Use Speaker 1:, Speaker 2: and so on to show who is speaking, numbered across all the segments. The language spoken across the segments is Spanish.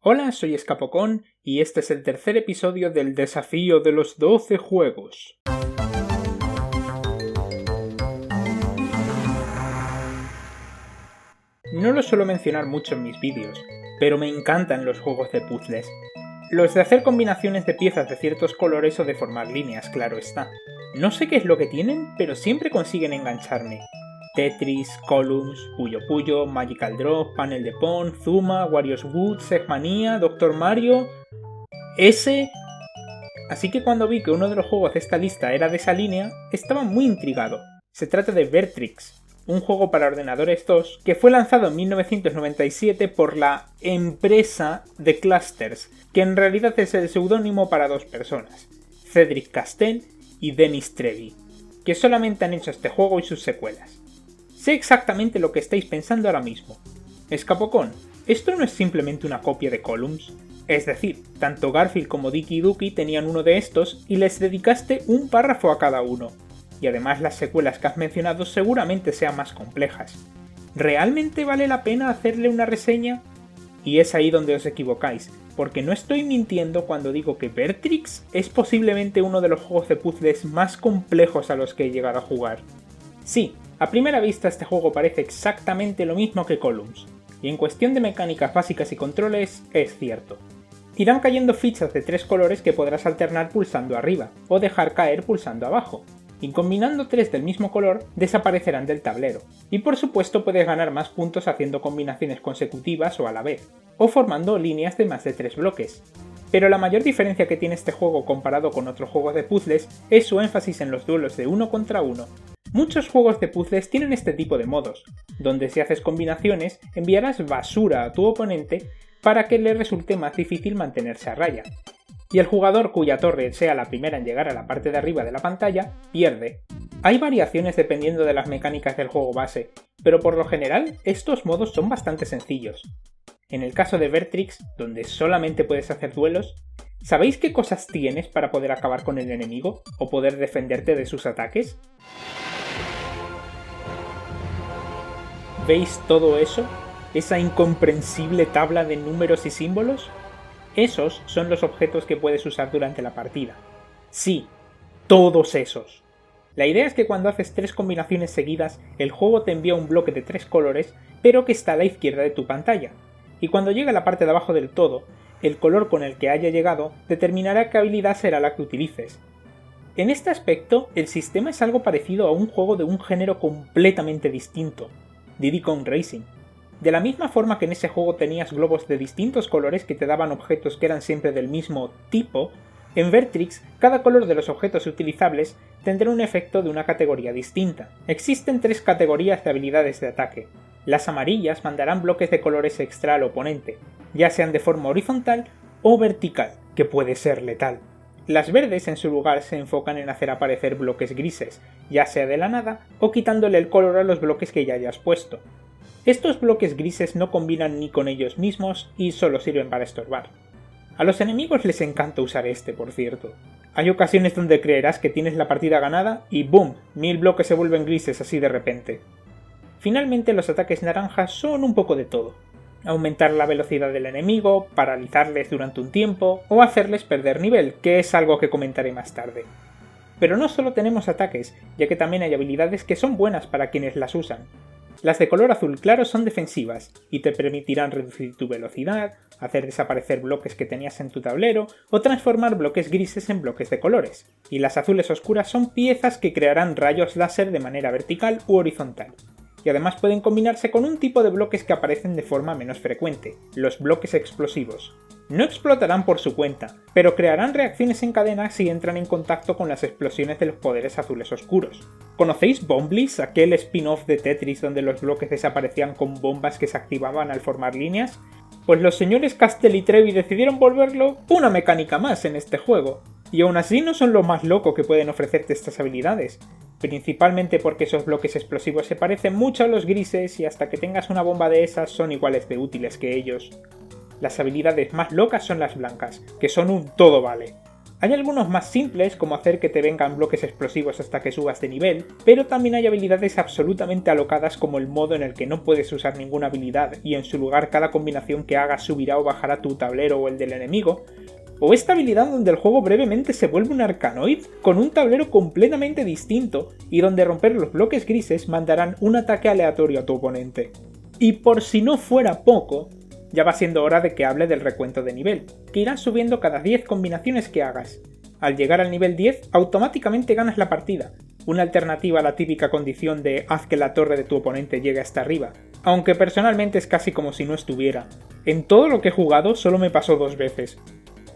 Speaker 1: Hola, soy Escapocón y este es el tercer episodio del desafío de los 12 juegos. No lo suelo mencionar mucho en mis vídeos, pero me encantan los juegos de puzzles. Los de hacer combinaciones de piezas de ciertos colores o de formar líneas, claro está. No sé qué es lo que tienen, pero siempre consiguen engancharme. Tetris, Columns, Puyo Puyo, Magical Drop, Panel de Pon, Zuma, Wario's Wood, Eggmania, Dr. Mario... ¡Ese! Así que cuando vi que uno de los juegos de esta lista era de esa línea, estaba muy intrigado. Se trata de Vertrix, un juego para ordenadores 2 que fue lanzado en 1997 por la empresa The Clusters, que en realidad es el seudónimo para dos personas, Cedric Castell y Denis Trevi, que solamente han hecho este juego y sus secuelas. Sé exactamente lo que estáis pensando ahora mismo. Escapocón, ¿esto no es simplemente una copia de Columns? Es decir, tanto Garfield como Dicky Ducky tenían uno de estos y les dedicaste un párrafo a cada uno. Y además las secuelas que has mencionado seguramente sean más complejas. ¿Realmente vale la pena hacerle una reseña? Y es ahí donde os equivocáis, porque no estoy mintiendo cuando digo que Vertrix es posiblemente uno de los juegos de puzzles más complejos a los que he llegado a jugar. Sí, a primera vista este juego parece exactamente lo mismo que Columns, y en cuestión de mecánicas básicas y controles es cierto. Irán cayendo fichas de tres colores que podrás alternar pulsando arriba, o dejar caer pulsando abajo, y combinando tres del mismo color desaparecerán del tablero, y por supuesto puedes ganar más puntos haciendo combinaciones consecutivas o a la vez, o formando líneas de más de tres bloques. Pero la mayor diferencia que tiene este juego comparado con otros juegos de puzzles es su énfasis en los duelos de uno contra uno. Muchos juegos de puzzles tienen este tipo de modos, donde si haces combinaciones enviarás basura a tu oponente para que le resulte más difícil mantenerse a raya. Y el jugador cuya torre sea la primera en llegar a la parte de arriba de la pantalla, pierde. Hay variaciones dependiendo de las mecánicas del juego base, pero por lo general estos modos son bastante sencillos. En el caso de Vertrix, donde solamente puedes hacer duelos, ¿sabéis qué cosas tienes para poder acabar con el enemigo o poder defenderte de sus ataques? ¿Veis todo eso? ¿Esa incomprensible tabla de números y símbolos? Esos son los objetos que puedes usar durante la partida. Sí, todos esos. La idea es que cuando haces tres combinaciones seguidas, el juego te envía un bloque de tres colores, pero que está a la izquierda de tu pantalla. Y cuando llegue a la parte de abajo del todo, el color con el que haya llegado determinará qué habilidad será la que utilices. En este aspecto, el sistema es algo parecido a un juego de un género completamente distinto, Diddy Kong Racing. De la misma forma que en ese juego tenías globos de distintos colores que te daban objetos que eran siempre del mismo tipo, en Vertrix cada color de los objetos utilizables tendrá un efecto de una categoría distinta. Existen tres categorías de habilidades de ataque. Las amarillas mandarán bloques de colores extra al oponente, ya sean de forma horizontal o vertical, que puede ser letal. Las verdes en su lugar se enfocan en hacer aparecer bloques grises, ya sea de la nada o quitándole el color a los bloques que ya hayas puesto. Estos bloques grises no combinan ni con ellos mismos y solo sirven para estorbar. A los enemigos les encanta usar este, por cierto. Hay ocasiones donde creerás que tienes la partida ganada y ¡boom! 1000 bloques se vuelven grises así de repente. Finalmente los ataques naranjas son un poco de todo. Aumentar la velocidad del enemigo, paralizarles durante un tiempo o hacerles perder nivel, que es algo que comentaré más tarde. Pero no solo tenemos ataques, ya que también hay habilidades que son buenas para quienes las usan. Las de color azul claro son defensivas y te permitirán reducir tu velocidad, hacer desaparecer bloques que tenías en tu tablero o transformar bloques grises en bloques de colores. Y las azules oscuras son piezas que crearán rayos láser de manera vertical u horizontal. Y además pueden combinarse con un tipo de bloques que aparecen de forma menos frecuente, los bloques explosivos. No explotarán por su cuenta, pero crearán reacciones en cadena si entran en contacto con las explosiones de los poderes azules oscuros. ¿Conocéis Bombliss, aquel spin-off de Tetris donde los bloques desaparecían con bombas que se activaban al formar líneas? Pues los señores Castell y Trevi decidieron volverlo una mecánica más en este juego. Y aún así no son lo más loco que pueden ofrecerte estas habilidades, principalmente porque esos bloques explosivos se parecen mucho a los grises y hasta que tengas una bomba de esas son iguales de útiles que ellos. Las habilidades más locas son las blancas, que son un todo vale. Hay algunos más simples, como hacer que te vengan bloques explosivos hasta que subas de nivel, pero también hay habilidades absolutamente alocadas como el modo en el que no puedes usar ninguna habilidad y en su lugar cada combinación que hagas subirá o bajará tu tablero o el del enemigo, o esta habilidad donde el juego brevemente se vuelve un Arkanoid con un tablero completamente distinto y donde romper los bloques grises mandarán un ataque aleatorio a tu oponente. Y por si no fuera poco, ya va siendo hora de que hable del recuento de nivel, que irá subiendo cada 10 combinaciones que hagas. Al llegar al nivel 10, automáticamente ganas la partida, una alternativa a la típica condición de haz que la torre de tu oponente llegue hasta arriba, aunque personalmente es casi como si no estuviera. En todo lo que he jugado solo me pasó 2 veces.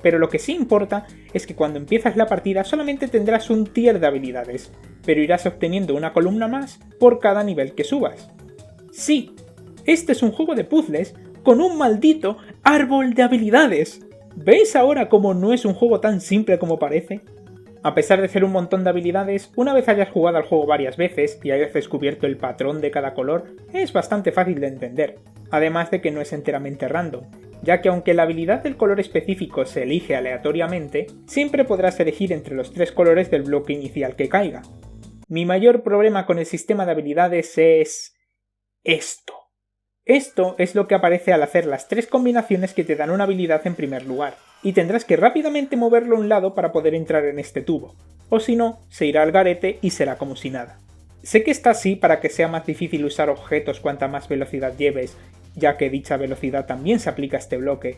Speaker 1: Pero lo que sí importa es que cuando empiezas la partida solamente tendrás un tier de habilidades, pero irás obteniendo una columna más por cada nivel que subas. Sí, este es un juego de puzzles con un maldito árbol de habilidades. ¿Veis ahora cómo no es un juego tan simple como parece? A pesar de ser un montón de habilidades, una vez hayas jugado al juego varias veces y hayas descubierto el patrón de cada color, es bastante fácil de entender, además de que no es enteramente random, ya que aunque la habilidad del color específico se elige aleatoriamente, siempre podrás elegir entre los 3 colores del bloque inicial que caiga. Mi mayor problema con el sistema de habilidades es esto. Esto es lo que aparece al hacer las 3 combinaciones que te dan una habilidad en primer lugar, y tendrás que rápidamente moverlo a un lado para poder entrar en este tubo, o si no, se irá al garete y será como si nada. Sé que está así para que sea más difícil usar objetos cuanta más velocidad lleves, ya que dicha velocidad también se aplica a este bloque,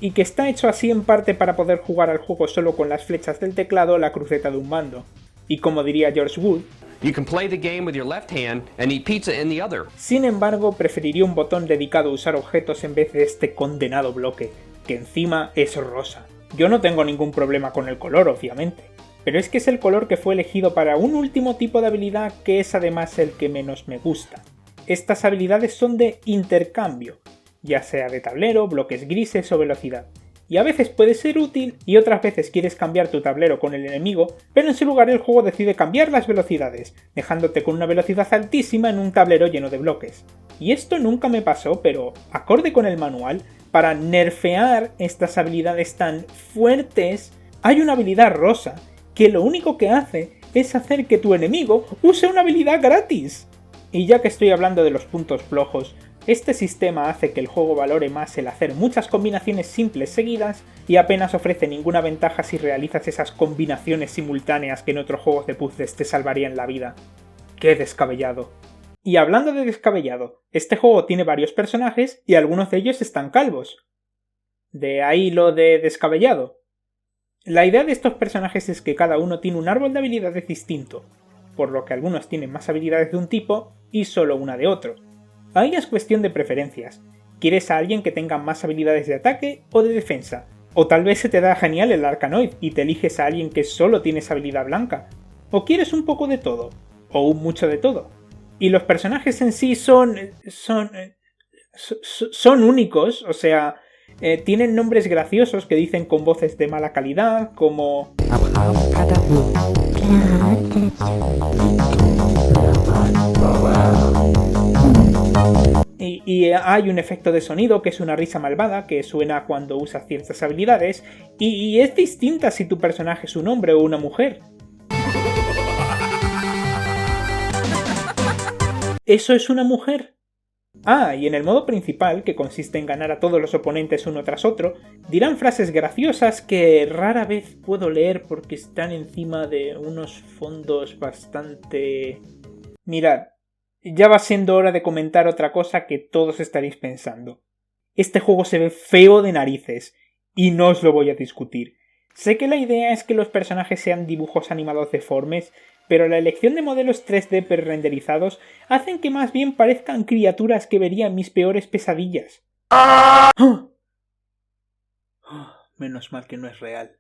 Speaker 1: y que está hecho así en parte para poder jugar al juego solo con las flechas del teclado o la cruceta de un mando, y como diría George Wood,
Speaker 2: You can play the game with your left hand and eat pizza in the other.
Speaker 1: Sin embargo, preferiría un botón dedicado a usar objetos en vez de este condenado bloque, que encima es rosa. Yo no tengo ningún problema con el color, obviamente, pero es que es el color que fue elegido para un último tipo de habilidad que es además el que menos me gusta. Estas habilidades son de intercambio, ya sea de tablero, bloques grises o velocidad. Y a veces puede ser útil y otras veces quieres cambiar tu tablero con el enemigo, pero en su lugar el juego decide cambiar las velocidades, dejándote con una velocidad altísima en un tablero lleno de bloques. Y esto nunca me pasó, pero acorde con el manual, para nerfear estas habilidades tan fuertes, hay una habilidad rosa, que lo único que hace es hacer que tu enemigo use una habilidad gratis. Y ya que estoy hablando de los puntos flojos, este sistema hace que el juego valore más el hacer muchas combinaciones simples seguidas y apenas ofrece ninguna ventaja si realizas esas combinaciones simultáneas que en otros juegos de puzzles te salvarían la vida. ¡Qué descabellado! Y hablando de descabellado, este juego tiene varios personajes y algunos de ellos están calvos. De ahí lo de descabellado. La idea de estos personajes es que cada uno tiene un árbol de habilidades distinto, por lo que algunos tienen más habilidades de un tipo y solo una de otro. Ahí es cuestión de preferencias. ¿Quieres a alguien que tenga más habilidades de ataque o de defensa? O tal vez se te da genial el Arkanoid y te eliges a alguien que solo tiene esa habilidad blanca. ¿O quieres un poco de todo? ¿O un mucho de todo? Y los personajes en sí son únicos, o sea, tienen nombres graciosos que dicen con voces de mala calidad, como... Y hay un efecto de sonido que es una risa malvada que suena cuando usas ciertas habilidades y es distinta si tu personaje es un hombre o una mujer. ¿Eso es una mujer? Ah, y en el modo principal, que consiste en ganar a todos los oponentes uno tras otro, dirán frases graciosas que rara vez puedo leer porque están encima de unos fondos bastante... Mirad, ya va siendo hora de comentar otra cosa que todos estaréis pensando. Este juego se ve feo de narices, y no os lo voy a discutir. Sé que la idea es que los personajes sean dibujos animados deformes, pero la elección de modelos 3D pre-renderizados hacen que más bien parezcan criaturas que vería en mis peores pesadillas. ¡Oh! Menos mal que no es real.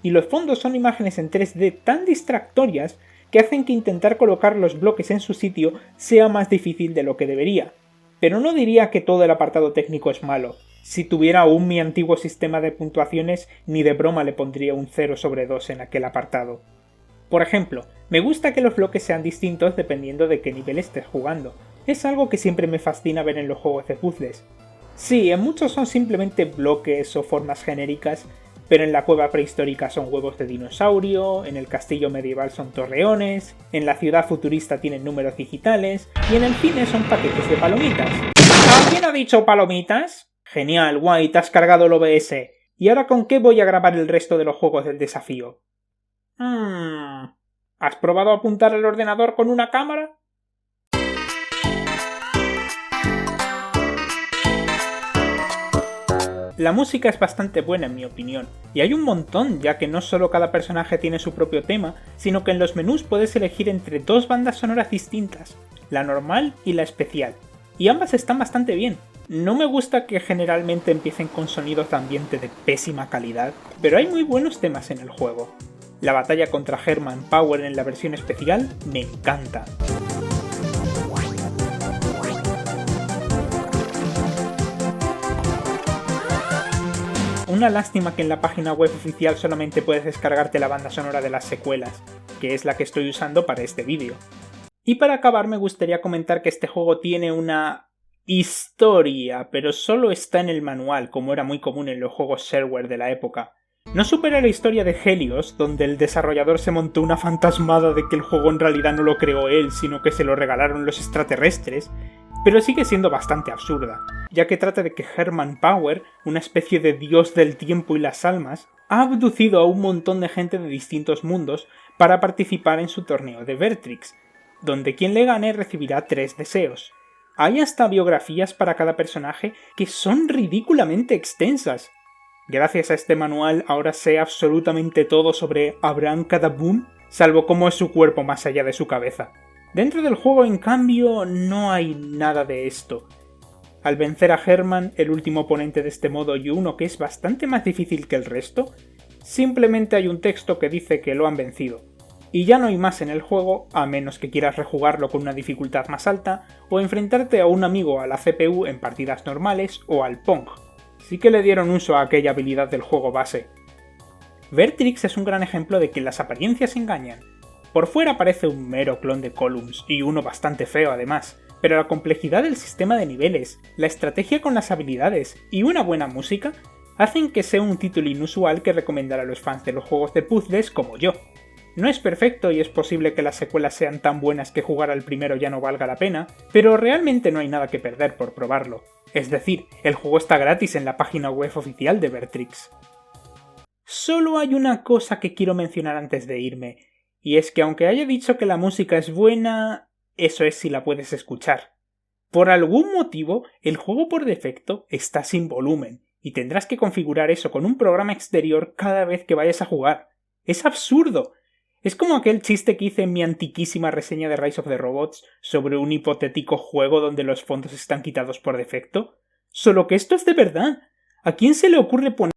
Speaker 1: Y los fondos son imágenes en 3D tan distractorias que hacen que intentar colocar los bloques en su sitio sea más difícil de lo que debería. Pero no diría que todo el apartado técnico es malo. Si tuviera aún mi antiguo sistema de puntuaciones, ni de broma le pondría un 0/2 en aquel apartado. Por ejemplo, me gusta que los bloques sean distintos dependiendo de qué nivel estés jugando. Es algo que siempre me fascina ver en los juegos de puzzles. Sí, en muchos son simplemente bloques o formas genéricas, pero en la cueva prehistórica son huevos de dinosaurio, en el castillo medieval son torreones, en la ciudad futurista tienen números digitales, y en el cine son paquetes de palomitas. ¿Alguien ha dicho palomitas? Genial, guay, te has cargado el OBS. ¿Y ahora con qué voy a grabar el resto de los juegos del desafío? ¿Has probado a apuntar al ordenador con una cámara? La música es bastante buena en mi opinión, y hay un montón, ya que no solo cada personaje tiene su propio tema, sino que en los menús puedes elegir entre dos bandas sonoras distintas, la normal y la especial, y ambas están bastante bien. No me gusta que generalmente empiecen con sonidos de ambiente de pésima calidad, pero hay muy buenos temas en el juego. La batalla contra Herman Power en la versión especial me encanta. Una lástima que en la página web oficial solamente puedes descargarte la banda sonora de las secuelas, que es la que estoy usando para este vídeo. Y para acabar me gustaría comentar que este juego tiene una historia, pero solo está en el manual, como era muy común en los juegos shareware de la época. No supera la historia de Helios, donde el desarrollador se montó una fantasmada de que el juego en realidad no lo creó él, sino que se lo regalaron los extraterrestres, pero sigue siendo bastante absurda, ya que trata de que Herman Power, una especie de dios del tiempo y las almas, ha abducido a un montón de gente de distintos mundos para participar en su torneo de Vertrix, donde quien le gane recibirá 3 deseos. Hay hasta biografías para cada personaje que son ridículamente extensas. Gracias a este manual ahora sé absolutamente todo sobre Abraham Kadaboom, salvo cómo es su cuerpo más allá de su cabeza. Dentro del juego, en cambio, no hay nada de esto. Al vencer a Herman, el último oponente de este modo y uno que es bastante más difícil que el resto, simplemente hay un texto que dice que lo han vencido. Y ya no hay más en el juego, a menos que quieras rejugarlo con una dificultad más alta, o enfrentarte a un amigo a la CPU en partidas normales o al Pong. Sí que le dieron uso a aquella habilidad del juego base. Vertrix es un gran ejemplo de que las apariencias engañan. Por fuera parece un mero clon de Columns, y uno bastante feo además, pero la complejidad del sistema de niveles, la estrategia con las habilidades y una buena música hacen que sea un título inusual que recomendar a los fans de los juegos de puzzles como yo. No es perfecto y es posible que las secuelas sean tan buenas que jugar al primero ya no valga la pena, pero realmente no hay nada que perder por probarlo. Es decir, el juego está gratis en la página web oficial de Vertrix. Solo hay una cosa que quiero mencionar antes de irme, y es que aunque haya dicho que la música es buena, eso es si la puedes escuchar. Por algún motivo, el juego por defecto está sin volumen, y tendrás que configurar eso con un programa exterior cada vez que vayas a jugar. ¡Es absurdo! Es como aquel chiste que hice en mi antiquísima reseña de Rise of the Robots sobre un hipotético juego donde los fondos están quitados por defecto. Solo que esto es de verdad. ¿A quién se le ocurre poner